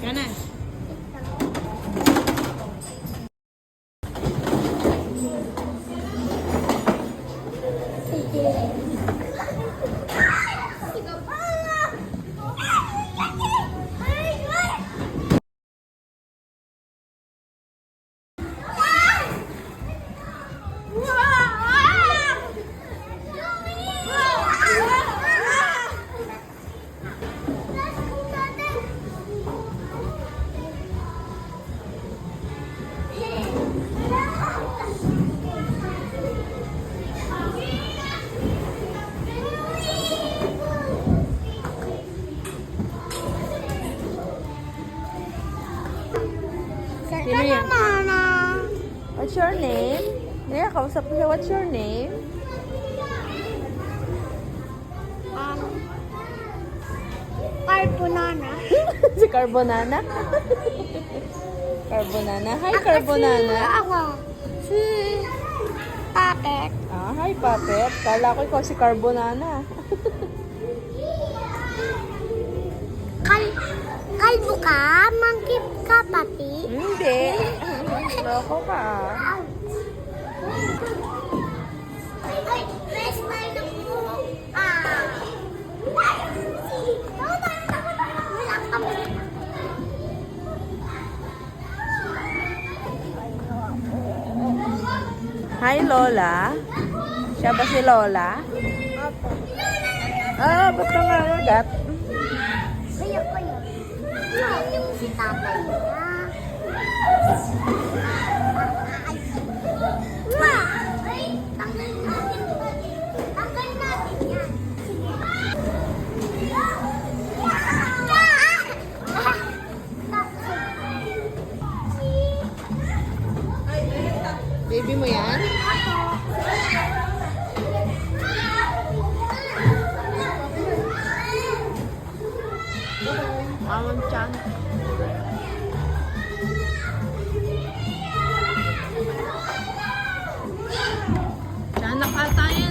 ka na. Sino yan? What's your name? Naya, kausap ko siya. What's your name? Carbonana. Si Carbonana? Carbonana. Hi, Carbonana. Ako. Si Puppet. Ah, hi, Puppet. Kala ko ikaw si Carbonana. Kalbo ka? Mangkip ka pati? Hindi. Loko ka. Ay, best friend ako. Hi, Lola. Siya ba si Lola? Opo. Ah, ba't ka maragat? Kaya ko yun. Yan yung si tatay niya. Ma! Ay, tanggal natin. Tanggal natin yan. Baby mo yan? Mamang chan. Tiyanak ata yan.